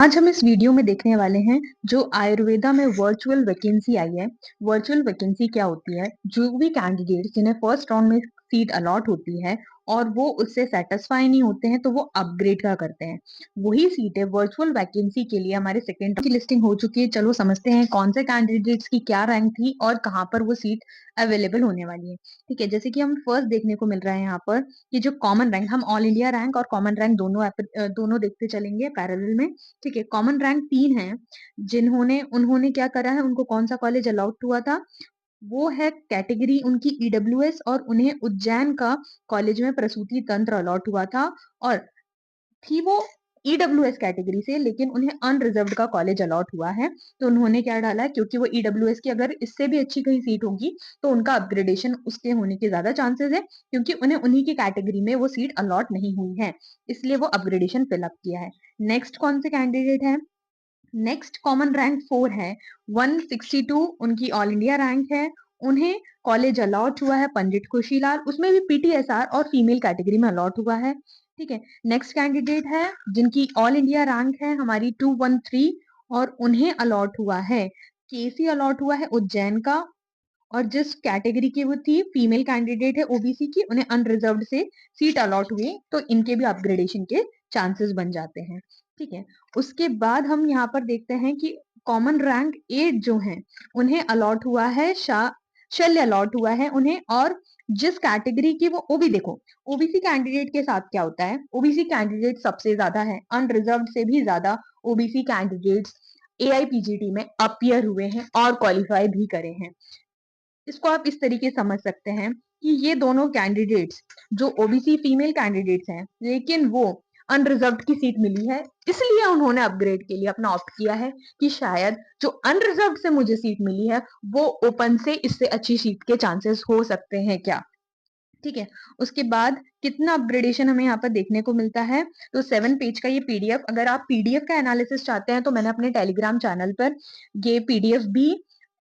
आज हम इस वीडियो में देखने वाले हैं जो आयुर्वेदा में वर्चुअल वैकेंसी आई है। वर्चुअल वैकेंसी क्या होती है? जो भी कैंडिडेट जिन्हें फर्स्ट राउंड में सीट अलॉट होती है और वो उससे सेटिस्फाई नहीं होते हैं तो वो अपग्रेड का करते हैं। वही सीट है वर्चुअल वैकेंसी के लिए हमारे सेकेंड की लिस्टिंग हो चुकी है। चलो समझते हैं कौन से कैंडिडेट्स की क्या रैंक थी और कहाँ पर वो सीट अवेलेबल होने वाली है। ठीक है, जैसे कि हम फर्स्ट देखने को मिल रहा है यहाँ पर कि जो कॉमन रैंक, हम ऑल इंडिया रैंक और कॉमन रैंक दोनों देखते चलेंगे पैरेलल में। ठीक है, कॉमन रैंक 3 है। जिन्होंने उन्होंने क्या करा है, उनको कौन सा कॉलेज अलॉट हुआ था? वो है कैटेगरी उनकी ईडब्ल्यूएस और उन्हें उज्जैन का कॉलेज में प्रसूति तंत्र अलॉट हुआ था। और थी वो ईडब्ल्यूएस कैटेगरी से, लेकिन उन्हें अनरिजर्व्ड का कॉलेज अलॉट हुआ है। तो उन्होंने क्या डाला है, क्योंकि वो ईडब्ल्यूएस की अगर इससे भी अच्छी कहीं सीट होगी तो उनका अपग्रेडेशन उसके होने के ज्यादा चांसेस है, क्योंकि उन्हें उन्हीं की कैटेगरी में वो सीट अलॉट नहीं हुई है, इसलिए वो अपग्रेडेशन फिलअप किया है। नेक्स्ट कौन से कैंडिडेट है? नेक्स्ट कॉमन रैंक 4 है, 162 उनकी ऑल इंडिया रैंक है। उन्हें कॉलेज अलॉट हुआ है पंडित खुशीलाल, उसमें भी पीटीएसआर और फीमेल कैटेगरी में अलॉट हुआ है। ठीक है, नेक्स्ट कैंडिडेट है जिनकी ऑल इंडिया रैंक है हमारी 213 और उन्हें अलॉट हुआ है केसी अलॉट हुआ है उज्जैन का। और जिस कैटेगरी की वो थी, फीमेल कैंडिडेट है ओबीसी की, उन्हें अनरिजर्व्ड से सीट अलॉट हुई, तो इनके भी अपग्रेडेशन के चांसेस बन जाते हैं। ठीक है, उसके बाद हम यहाँ पर देखते हैं कि कॉमन रैंक 8 जो है उन्हें अलॉट हुआ है शल्य अलॉट हुआ है उन्हें। और जिस कैटेगरी की वो भी देखो, ओबीसी कैंडिडेट के साथ क्या होता है, ओबीसी कैंडिडेट सबसे ज्यादा है, अनरिजर्व्ड से भी ज्यादा ओबीसी कैंडिडेट्स एआईपीजीटी में अपियर हुए हैं और क्वालिफाई भी करे हैं। इसको आप इस तरीके समझ सकते हैं कि ये दोनों कैंडिडेट्स जो ओबीसी फीमेल कैंडिडेट्स हैं, लेकिन वो अनरिजर्व्ड की सीट मिली है, इसलिए उन्होंने अपग्रेड के लिए अपना ऑप्ट किया है कि शायद जो अनरिजर्व्ड से मुझे सीट मिली है वो ओपन से इससे अच्छी सीट के चांसेस हो सकते हैं क्या। ठीक है, उसके बाद कितना अपग्रेडेशन हमें यहाँ पर देखने को मिलता है, तो 7 पेज का ये पीडीएफ, अगर आप पीडीएफ का एनालिसिस चाहते हैं तो मैंने अपने टेलीग्राम चैनल पर ये पीडीएफ भी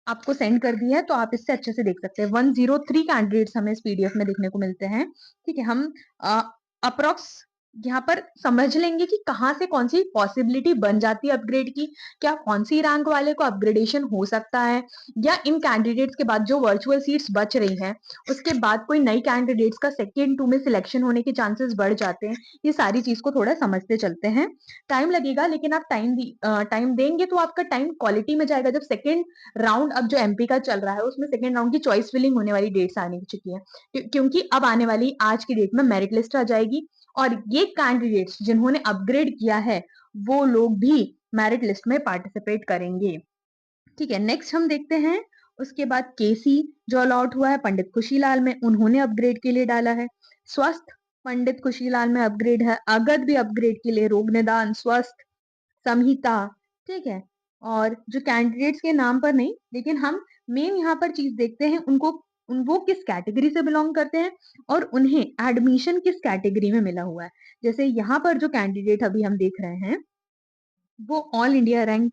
आपको सेंड कर दिया है, तो आप इससे अच्छे से देख सकते हैं। 103 कैंडिडेट्स हमें इस पीडीएफ में देखने को मिलते हैं। ठीक है, हम अप्रोक्स यहाँ पर समझ लेंगे कि कहाँ से कौन सी पॉसिबिलिटी बन जाती है अपग्रेड की, क्या कौन सी रैंक वाले को अपग्रेडेशन हो सकता है, या इन कैंडिडेट्स के बाद जो वर्चुअल सीट्स बच रही हैं उसके बाद कोई नई कैंडिडेट्स का सेकेंड टू में सिलेक्शन होने के चांसेस बढ़ जाते हैं। ये सारी चीज को थोड़ा समझते चलते हैं। टाइम लगेगा, लेकिन आप टाइम देंगे तो आपका टाइम क्वालिटी में जाएगा। जब सेकेंड राउंड अब जो एमपी का चल रहा है उसमें सेकेंड राउंड की चॉइस फिलिंग होने वाली डेट्स आने की चुकी है, क्योंकि अब आने वाली आज की डेट में मेरिट लिस्ट आ जाएगी और ये कैंडिडेट्स जिन्होंने अपग्रेड किया है वो लोग भी मेरिट लिस्ट में पार्टिसिपेट करेंगे। ठीक है, नेक्स्ट हम देखते हैं। उसके बाद केसी जो अलॉट हुआ है पंडित खुशीलाल में, उन्होंने अपग्रेड के लिए डाला है। स्वस्थ पंडित खुशीलाल में अपग्रेड है, अगध भी अपग्रेड के लिए, रोग निदान, स्वस्थ, संहिता। ठीक है, और जो कैंडिडेट्स के नाम पर नहीं, लेकिन हम मेन यहाँ पर चीज देखते हैं उनको, वो किस कैटेगरी से बिलोंग करते हैं और उन्हें एडमिशन किस कैटेगरी में मिला हुआ है। जैसे यहाँ पर जो कैंडिडेट अभी हम देख रहे हैं वो ऑल इंडिया रैंक,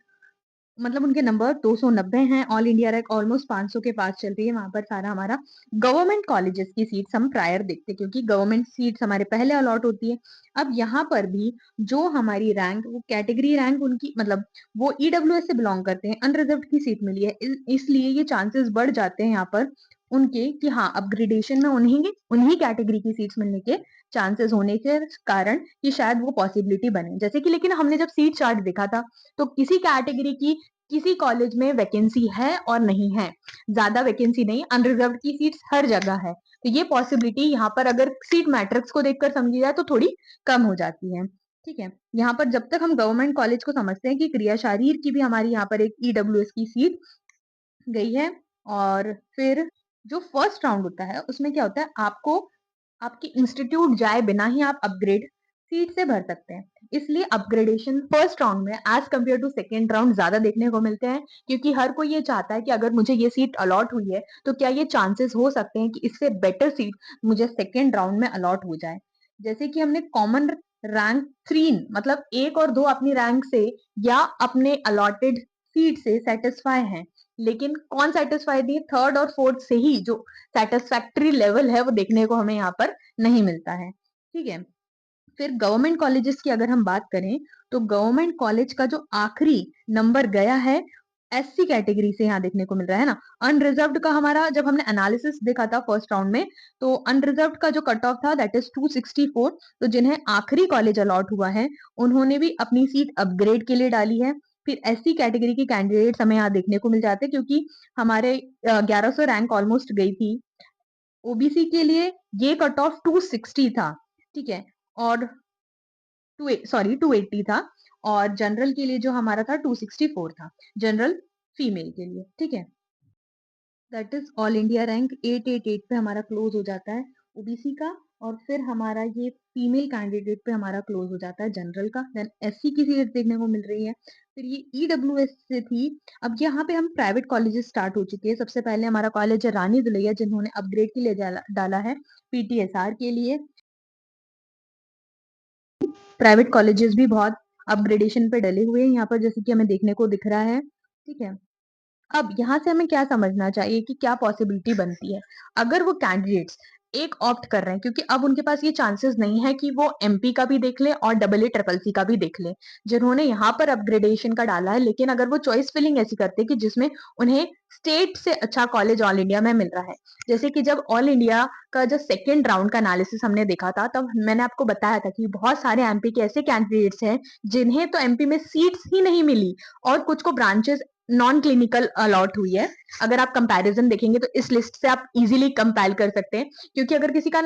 मतलब उनके नंबर 290 हैं, ऑल इंडिया रैंक ऑलमोस्ट 500 के पास चल रही है। वहां पर सारा हमारा गवर्नमेंट कॉलेजेस की सीट्स हम प्रायर देखते हैं, क्योंकि गवर्नमेंट सीट्स हमारे पहले अलॉट होती है। अब यहाँ पर भी जो हमारी रैंक, वो कैटेगरी रैंक उनकी, मतलब वो ईडब्ल्यूएस से बिलोंग करते हैं, अनरिजर्व्ड की सीट मिली है, इसलिए ये चांसेस बढ़ जाते हैं यहाँ पर उनके कि हाँ अपग्रेडेशन में उन्हीं उन्हीं कैटेगरी की सीट्स मिलने के चांसेस होने के कारण कि शायद वो पॉसिबिलिटी बने। जैसे कि लेकिन हमने जब सीट चार्ट देखा था तो किसी कैटेगरी की किसी कॉलेज में वैकेंसी है और नहीं है, ज्यादा वैकेंसी नहीं, अनरिजर्व्ड की सीट्स हर जगह है। तो ये पॉसिबिलिटी यहाँ पर अगर सीट मैट्रिक्स को देखकर समझी जाए तो थोड़ी कम हो जाती है। ठीक है, यहाँ पर जब तक हम गवर्नमेंट कॉलेज को समझते हैं कि क्रिया शारीर की भी हमारी यहाँ पर एक ईडब्ल्यूएस की सीट गई है। और फिर जो फर्स्ट राउंड होता है उसमें क्या होता है, आपको आपकी इंस्टीट्यूट जाए बिना ही आप अपग्रेड सीट से भर सकते हैं, इसलिए अपग्रेडेशन फर्स्ट राउंड में as compare to second round ज्यादा देखने को मिलते हैं, क्योंकि हर कोई ये चाहता है कि अगर मुझे ये सीट अलॉट हुई है तो क्या ये चांसेस हो सकते हैं कि इससे बेटर सीट मुझे सेकेंड राउंड में अलॉट हो जाए। जैसे कि हमने कॉमन रैंक 3, मतलब एक और दो अपनी रैंक से या अपने अलॉटेड सीट से सेटिस्फाई हैं, लेकिन कौन सेटिस्फाई थी, थर्ड और फोर्थ से ही जो सेटिस्फैक्ट्री लेवल है वो देखने को हमें यहाँ पर नहीं मिलता है। ठीक है, फिर गवर्नमेंट कॉलेजेस की अगर हम बात करें तो गवर्नमेंट कॉलेज का जो आखिरी नंबर गया है एससी कैटेगरी से यहाँ देखने को मिल रहा है ना। अनरिजर्व्ड का हमारा जब हमने एनालिसिस देखा था फर्स्ट राउंड में, तो अनरिजर्व्ड का जो कट ऑफ था दैट इज 264। तो जिन्हें आखिरी कॉलेज अलॉट हुआ है उन्होंने भी अपनी सीट अपग्रेड के लिए डाली है। फिर एससी कैटेगरी के कैंडिडेट्स हमें यहाँ देखने को मिल जाते हैं, क्योंकि हमारे 1100 रैंक ऑलमोस्ट गई थी। ओबीसी के लिए ये कट ऑफ 260 था, ठीक है, और 280 था, और जनरल के लिए जो हमारा था 264 था, जनरल फीमेल के लिए, ठीक है। That is all India rank 888 पे हमारा क्लोज हो जाता है ओबीसी का, और फिर हमारा ये फीमेल कैंडिडेट पे हमारा क्लोज हो जाता है जनरल का। देन एससी की सीट देखने को मिल रही है। फिर ये ईडब्ल्यूएस से थी। अब यहाँ पे हम प्राइवेट कॉलेजेस स्टार्ट हो चुके हैं। सबसे पहले हमारा कॉलेज है रानी दुलैया, जिन्होंने अपग्रेड के लिए डाला है पीटीएसआर के लिए। प्राइवेट कॉलेजेस भी बहुत अपग्रेडेशन पे डले हुए हैं यहाँ पर, जैसे कि हमें देखने को दिख रहा है, ठीक है। अब यहाँ से हमें क्या समझना चाहिए कि क्या पॉसिबिलिटी बनती है अगर वो कैंडिडेट्स एक ऑप्ट कर रहे हैं, क्योंकि अब उनके पास ये चांसेस नहीं है कि वो एमपी का भी देख ले और डबल ए ट्रिपल सी का भी देख ले, जिन्होंने यहाँ पर अपग्रेडेशन का डाला है। लेकिन अगर वो चॉइस फिलिंग ऐसी करते हैं कि जिसमें उन्हें स्टेट से अच्छा कॉलेज ऑल इंडिया में मिल रहा है, जैसे कि जब ऑल इंडिया का जो सेकेंड राउंड का एनालिसिस हमने देखा था, तब मैंने आपको बताया था कि बहुत सारे एमपी के ऐसे कैंडिडेट्स हैं जिन्हें तो एमपी में सीट्स ही नहीं मिली, और कुछ को ब्रांचेस नॉन क्लिनिकल अलॉट हुई है। अगर आप कंपैरिजन देखेंगे तो इस लिस्ट से आप इजीली कंपेयर कर सकते हैं, क्योंकि अगर किसी का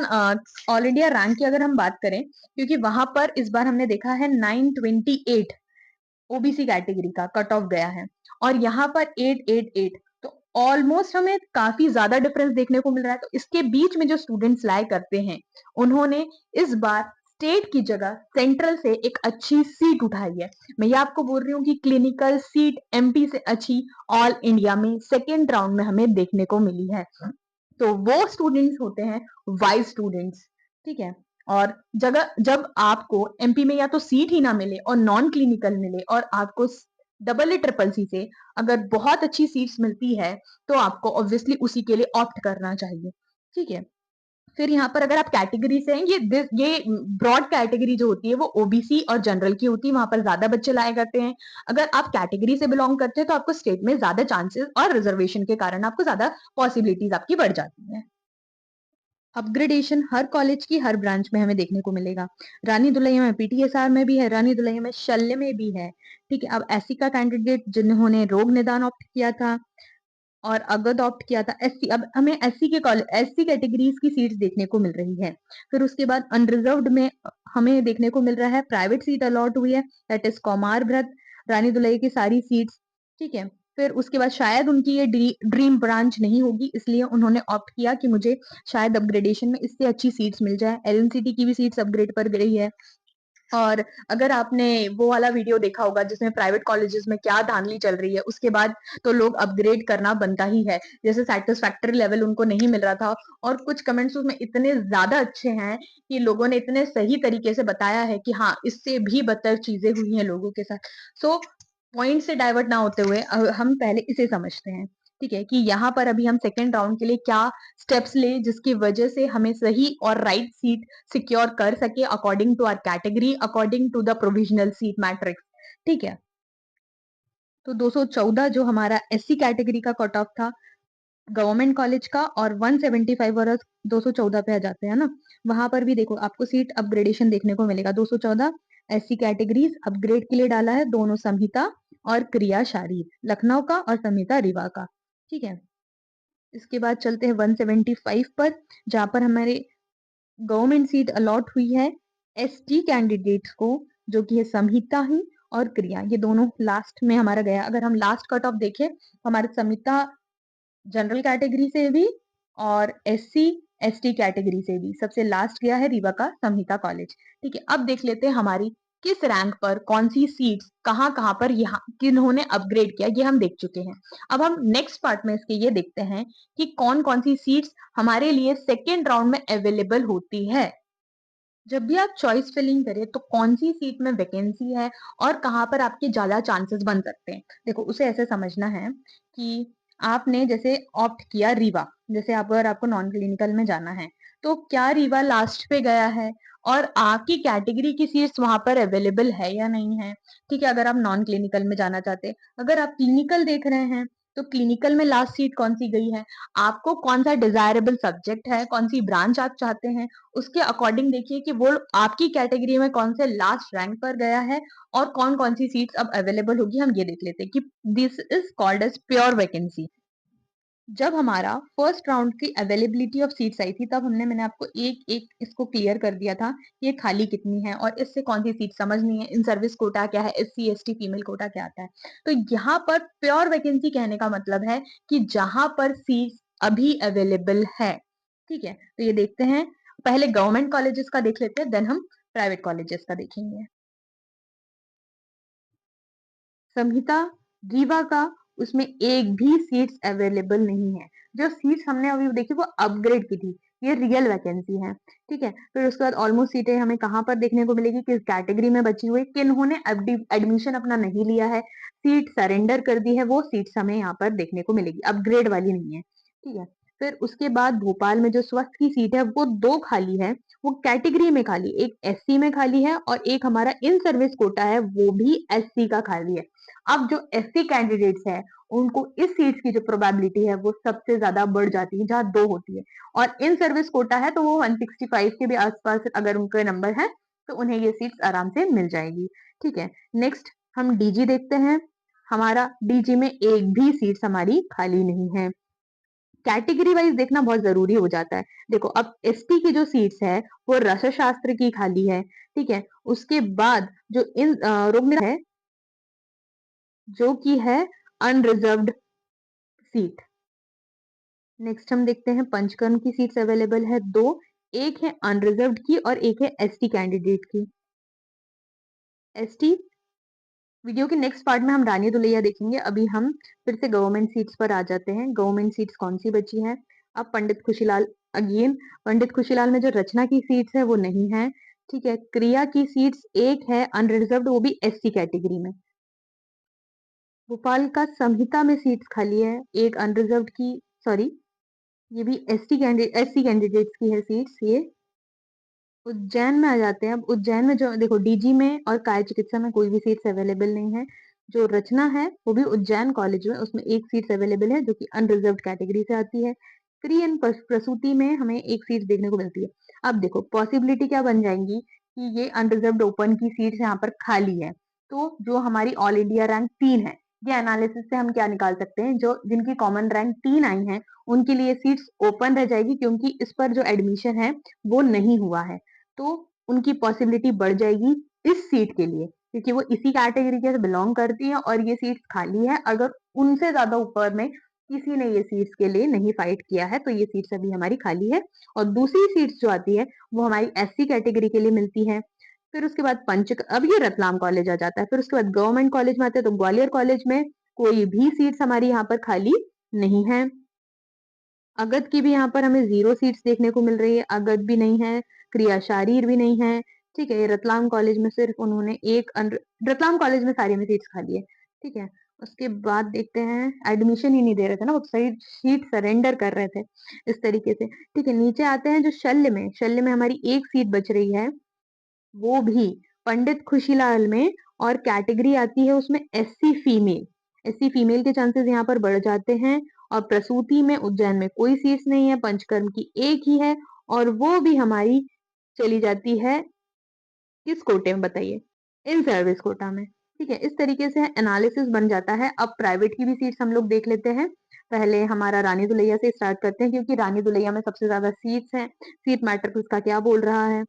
ऑल इंडिया रैंक की अगर हम बात करें, क्योंकि वहां पर इस बार हमने देखा है 928 ओबीसी कैटेगरी का कट ऑफ गया है, और यहाँ पर 888, तो ऑलमोस्ट हमें काफी ज्यादा डिफरेंस देखने को मिल रहा है। तो इसके बीच में जो स्टूडेंट्स लाए करते हैं, उन्होंने इस बार स्टेट की जगह सेंट्रल से एक अच्छी सीट उठाई है। मैं ये आपको बोल रही हूँ कि क्लिनिकल सीट एमपी से अच्छी ऑल इंडिया में सेकेंड राउंड में हमें देखने को मिली है। तो वो स्टूडेंट्स होते हैं वाइज स्टूडेंट्स, ठीक है। और जगह जब आपको एमपी में या तो सीट ही ना मिले और नॉन क्लिनिकल मिले, और आपको डबल ए ट्रिपल सी से अगर बहुत अच्छी सीट्स मिलती है, तो आपको ऑब्वियसली उसी के लिए ऑप्ट करना चाहिए, ठीक है। फिर यहाँ पर अगर आप कैटेगरी से हैं, ये ब्रॉड कैटेगरी जो होती है वो ओबीसी और जनरल की होती है, वहां पर ज्यादा बच्चे लाए करते हैं। अगर आप कैटेगरी से बिलोंग करते हैं तो आपको स्टेट में ज्यादा चांसेस और रिजर्वेशन के कारण आपको ज्यादा पॉसिबिलिटीज आपकी बढ़ जाती है। अपग्रेडेशन हर कॉलेज की हर ब्रांच में हमें देखने को मिलेगा। रानी दुलैया में पीटीएसआर में भी है, रानी दुलैया में शल्य में भी है, ठीक है। अब एससी का कैंडिडेट जिन्होंने रोग निदान ऑप्ट किया था और अगध ऑप्ट किया था एससी, अब हमें एससी के कॉलेज एससी कैटेगरीज की सीट्स देखने को मिल रही है। फिर उसके बाद अनरिजर्व्ड में हमें देखने को मिल रहा है प्राइवेट सीट अलॉट हुई है, दैट इज कौमार भ्रत, रानी दुलई की सारी सीट्स, ठीक है। फिर उसके बाद शायद उनकी ये ड्रीम ब्रांच नहीं होगी, इसलिए उन्होंने ऑप्ट किया कि मुझे शायद अपग्रेडेशन में इससे अच्छी सीट्स मिल जाए। एलएनसीटी की भी सीट्स अपग्रेड पर गई है। और अगर आपने वो वाला वीडियो देखा होगा जिसमें प्राइवेट कॉलेजेस में क्या धांधली चल रही है, उसके बाद तो लोग अपग्रेड करना बनता ही है, जैसे सेटिस्फैक्टरी लेवल उनको नहीं मिल रहा था, और कुछ कमेंट्स उसमें इतने ज्यादा अच्छे हैं कि लोगों ने इतने सही तरीके से बताया है कि हाँ, इससे भी बदतर चीजें हुई हैं लोगों के साथ। सो पॉइंट से डाइवर्ट ना होते हुए हम पहले इसे समझते हैं, ठीक है, कि यहाँ पर अभी हम सेकेंड राउंड के लिए क्या स्टेप्स ले जिसकी वजह से हमें सही और राइट सीट सिक्योर कर सके according to our category, according to the provisional seat matrix, ठीक है। तो 214 जो हमारा एससी कैटेगरी का कट ऑफ था गवर्नमेंट कॉलेज का, और 175 और 214 पे आ जाते हैं ना, वहां पर भी देखो आपको सीट अपग्रेडेशन देखने को मिलेगा। 214 एससी कैटेगरीज अपग्रेड के लिए डाला है, दोनों संहिता और क्रिया शारीर, लखनऊ का और संहिता रीवा का, ठीक है। इसके बाद चलते हैं 175 पर, जहां पर हमारे गवर्नमेंट सीट अलॉट हुई है एसटी कैंडिडेट्स को, जो कि है संहिता ही और क्रिया, ये दोनों लास्ट में हमारा गया। अगर हम लास्ट कट ऑफ देखें, हमारे संहिता जनरल कैटेगरी से भी और एससी एसटी कैटेगरी से भी सबसे लास्ट गया है रीवा का संहिता कॉलेज, ठीक है। अब देख लेते हैं हमारी किस रैंक पर कौन सी सीट्स कहाँ कहाँ पर यहाँ किन्होंने अपग्रेड किया, ये हम देख चुके हैं। अब हम नेक्स्ट पार्ट में इसके ये देखते हैं कि कौन कौन सी सीट्स हमारे लिए सेकेंड राउंड में अवेलेबल होती है। जब भी आप चॉइस फिलिंग करें तो कौन सी सीट में वैकेंसी है और कहाँ पर आपके ज्यादा चांसेस बन सकते हैं, देखो उसे ऐसे समझना है कि आपने जैसे ऑप्ट किया रीवा, जैसे आप अगर आपको नॉन क्लिनिकल में जाना है, तो क्या रीवा लास्ट पे गया है और आपकी कैटेगरी की सीट्स वहां पर अवेलेबल है या नहीं है। ठीक है, अगर आप नॉन क्लिनिकल में जाना चाहते हैं, अगर आप क्लिनिकल देख रहे हैं तो क्लिनिकल में लास्ट सीट कौन सी गई है, आपको कौन सा डिजायरेबल सब्जेक्ट है, कौन सी ब्रांच आप चाहते हैं, उसके अकॉर्डिंग देखिए कि वो आपकी कैटेगरी में कौन से लास्ट रैंक पर गया है और कौन कौन सी सीट्स अब अवेलेबल होगी। हम ये देख लेते हैं कि this is called as pure vacancy. जब हमारा फर्स्ट राउंड की अवेलेबिलिटी ऑफ सीट्स आई थी, तब मैंने आपको एक एक इसको क्लियर कर दिया था ये खाली कितनी है और इससे कौन सी सीट समझनी है, इन सर्विस कोटा क्या है, एससी एसटी फीमेल कोटा क्या आता है। तो यहाँ पर प्योर वैकेंसी कहने का मतलब है कि जहां पर सीट्स अभी अवेलेबल है। ठीक है, तो ये देखते हैं, पहले गवर्नमेंट कॉलेजेस का देख लेते हैं, देन हम प्राइवेट कॉलेजेस का देखेंगे। संहिता रीवा का उसमें एक भी सीट्स अवेलेबल नहीं है। जो सीट्स हमने अभी देखी वो अपग्रेड की थी, ये रियल वैकेंसी है। ठीक है, फिर उसके बाद ऑलमोस्ट सीटें हमें कहाँ पर देखने को मिलेगी, किस कैटेगरी में बची हुई, किन्होंने एडमिशन अपना नहीं लिया है, सीट सरेंडर कर दी है, वो सीट्स हमें यहाँ पर देखने को मिलेगी, अपग्रेड वाली नहीं है। ठीक है, फिर उसके बाद भोपाल में जो स्वास्थ्य की सीट है वो दो खाली है, वो कैटेगरी में खाली, एक एससी में खाली है और एक हमारा इन सर्विस कोटा है वो भी एससी का खाली है। अब जो एससी कैंडिडेट्स है उनको इस सीट्स की जो प्रोबेबिलिटी है वो सबसे ज्यादा बढ़ जाती है, जहां दो होती है, और इन सर्विस कोटा है तो वो 165 के भी आसपास अगर उनके नंबर है तो उन्हें ये सीट्स आराम से मिल जाएगी। ठीक है, नेक्स्ट हम डीजी देखते हैं। हमारा डीजी में एक भी सीट्स हमारी खाली नहीं है। कैटेगरी वाइज देखना बहुत जरूरी हो जाता है। देखो अब एसटी की जो सीट्स है वो रसशास्त्र की खाली है। ठीक है, उसके बाद जो इन रोग है जो कि है अनरिजर्व्ड सीट। नेक्स्ट हम देखते हैं पंचकर्म की सीट्स अवेलेबल है दो, एक है अनरिजर्व्ड की और एक है एसटी कैंडिडेट की। एसटी वीडियो के नेक्स्ट पार्ट में हम रानी दुलैया देखेंगे। अभी हम फिर से गवर्नमेंट सीट्स पर आ जाते हैं। गवर्नमेंट सीट्स कौन सी बची है, अब पंडित खुशीलाल, अगेन पंडित खुशीलाल में जो रचना की सीट्स है वो नहीं है। ठीक है, क्रिया की सीट्स एक है अनरिजर्व्ड, वो भी एससी कैटेगरी में। भोपाल का संहिता में सीट्स खाली है, एक अनरिजर्व्ड की, सॉरी ये भी एससी कैंडिडेट्स की है सीट्स ये। उज्जैन में आ जाते हैं। अब उज्जैन में जो देखो डीजी में और काय चिकित्सा में कोई भी सीट्स अवेलेबल नहीं है। जो रचना है वो भी उज्जैन कॉलेज में, उसमें एक सीट्स अवेलेबल है जो कि अनरिजर्व्ड कैटेगरी से आती है। स्त्री एंड प्रसूति में हमें एक सीट देखने को मिलती है। अब देखो पॉसिबिलिटी क्या बन जाएंगी कि ये अनरिजर्व्ड ओपन की सीट्स यहाँ पर खाली है, तो जो हमारी ऑल इंडिया रैंक 3 है, ये एनालिसिस से हम क्या निकाल सकते हैं, जो जिनकी कॉमन रैंक 3 आई है उनके लिए सीट्स ओपन रह जाएगी, क्योंकि इस पर जो एडमिशन है वो नहीं हुआ है, तो उनकी पॉसिबिलिटी बढ़ जाएगी इस सीट के लिए, क्योंकि वो इसी कैटेगरी के बिलोंग करती है और ये सीट खाली है। अगर उनसे ज्यादा ऊपर में किसी ने ये सीट्स के लिए नहीं फाइट किया है तो ये सीट्स अभी हमारी खाली है। और दूसरी सीट्स जो आती है वो हमारी एससी कैटेगरी के लिए मिलती है। फिर उसके बाद अब ये रतलाम कॉलेज आ जाता है। फिर उसके बाद गवर्नमेंट कॉलेज में आते हैं, तो ग्वालियर कॉलेज में कोई भी सीट्स हमारी यहाँ पर खाली नहीं है। अगध की भी यहाँ पर हमें 0 सीट्स देखने को मिल रही है, अगध भी नहीं है, क्रिया शारीर भी नहीं है। ठीक है, रतलाम कॉलेज में सिर्फ उन्होंने रतलाम कॉलेज में सारी में सीट्स खाली है। ठीक है, उसके बाद देखते हैं, एडमिशन ही नहीं दे रहे थे ना, वो सही सीट सरेंडर कर रहे थे इस तरीके से। ठीक है, नीचे आते हैं जो शल्य में हमारी एक सीट बच रही है, वो भी पंडित खुशीलाल में, और कैटेगरी आती है उसमें एससी फीमेल। एससी फीमेल के चांसेस यहाँ पर बढ़ जाते हैं। और प्रसूति में उज्जैन में कोई सीट्स नहीं है, पंचकर्म की एक ही है, और वो भी हमारी चली जाती है किस कोटे में बताइए, इन सर्विस कोटा में। ठीक है, इस तरीके से एनालिसिस बन जाता है। अब प्राइवेट की भी सीट्स हम लोग देख लेते हैं। पहले हमारा रानी दुलैया से स्टार्ट करते हैं, क्योंकि रानी दुलैया में सबसे ज्यादा सीट्स हैं। सीट मैट्रिक्स उसका क्या बोल रहा है।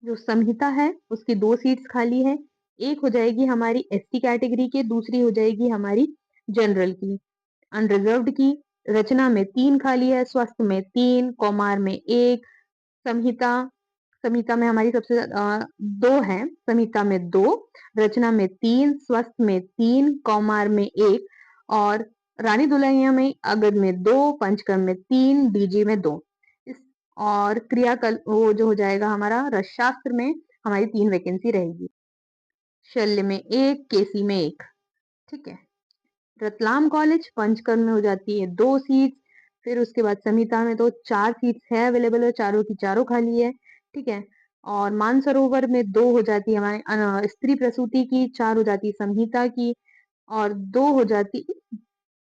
जो संहिता है उसकी 2 सीट्स खाली है, एक हो जाएगी हमारी एसटी कैटेगरी के, दूसरी हो जाएगी हमारी जनरल की, अनरिजर्व्ड की। रचना में 3 खाली है, स्वास्थ्य में 3, कौमार में 1, संहिता संहिता में हमारी सबसे 2 है, संहिता में 2, रचना में 3, स्वास्थ्य में 3, कौमार में 1, और रानी दुल्हिया में अगध में 2, पंचकर्म में 3, डीजी में 2। और क्रियाकल वो जो हो जाएगा हमारा रसशास्त्र में हमारी 3 वैकेंसी रहेगी, शल्य में 1, केसी में 1। ठीक है, रतलाम कॉलेज पंचकर्म में हो जाती है 2 सीट, फिर उसके बाद संहिता में तो 4 सीट्स है अवेलेबल और चारों की चारों खाली है, ठीक है? और मानसरोवर में 2 हो जाती है हमारे स्त्री प्रसूति की, 4 हो जाती है संहिता की और 2 हो जाती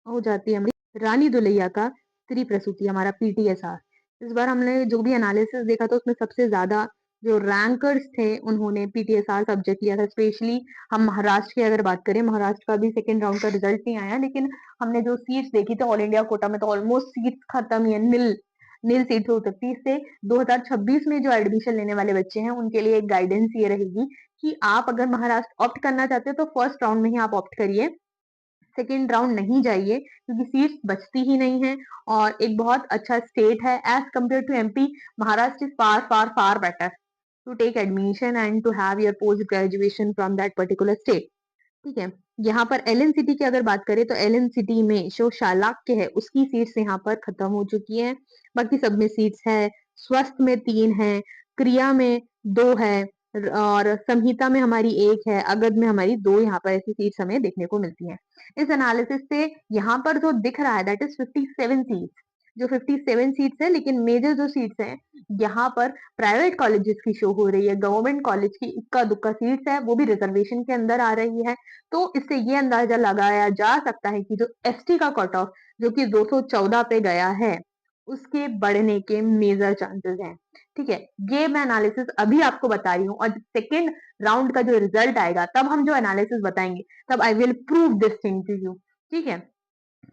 है हमारी रानी दुलैया का स्त्री प्रसूति हमारा पीटीएसआर। इस बार हमने जो भी एनालिसिस देखा था उसमें सबसे ज़्यादा जो रैंकर्स थे उन्होंने पीटीएसआर सब्जेक्ट लिया था। स्पेशली हम महाराष्ट्र की अगर बात करें, महाराष्ट्र का भी सेकंड राउंड का रिजल्ट नहीं आया, लेकिन हमने जो सीट्स देखी थी ऑल इंडिया कोटा में तो ऑलमोस्ट सीट्स खत्म ही है, निल निल सीट्स हो सकती है। इससे 2026 में जो एडमिशन लेने वाले बच्चे हैं उनके लिए एक गाइडेंस ये रहेगी कि आप अगर महाराष्ट्र ऑप्ट करना चाहते हो तो फर्स्ट राउंड में ही आप ऑप्ट करिए, सेकेंड राउंड नहीं जाइए क्योंकि सीट्स बचती ही नहीं है और एक बहुत अच्छा स्टेट है as compare to MP. Maharashtra is far far far better to take admission and to have your post graduation from that particular state, ठीक है? यहाँ पर एलन सिटी की अगर बात करें तो एलन सिटी में जो शालाक्य है उसकी सीट्स यहाँ पर खत्म हो चुकी है, बाकी सब में सीट्स है। स्वस्थ में 3 है, क्रिया में 2 है और संहिता में हमारी 1 है, अगध में हमारी 2 यहाँ पर ऐसी सीट्स हमें देखने को मिलती हैं। इस एनालिसिस से यहाँ पर जो दिख रहा है दैट इज 57 सीट्स, जो 57 सीट्स है, लेकिन मेजर जो सीट्स हैं यहाँ पर प्राइवेट कॉलेजेस की शो हो रही है, गवर्नमेंट कॉलेज की इक्का दुक्का सीट्स है वो भी रिजर्वेशन के अंदर आ रही है। तो इससे ये अंदाजा लगाया जा सकता है कि जो एसटी का कट ऑफ जो कि 214 पे गया है उसके बढ़ने के मेजर चांसेस हैं, ठीक है? ये मैं एनालिसिस अभी आपको बता रही हूँ और सेकेंड राउंड का जो रिजल्ट आएगा तब हम जो एनालिसिस बताएंगे तब I will prove this thing to you, ठीक है?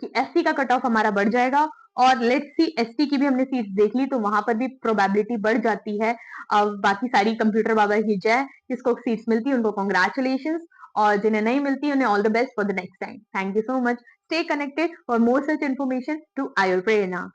कि एससी का कट ऑफ हमारा बढ़ जाएगा और लेट्स सी एसटी की भी हमने सीट्स देख ली तो वहां पर भी प्रोबेबिलिटी बढ़ जाती है। बाकी सारी कंप्यूटर बाबा की जय, जिसको सीट्स मिलती है उनको कॉन्ग्रेचुलेशन और जिन्हें नहीं मिलती उन्हें all the best for the next time. Thank you so much, stay connected for more such information to your Prerna.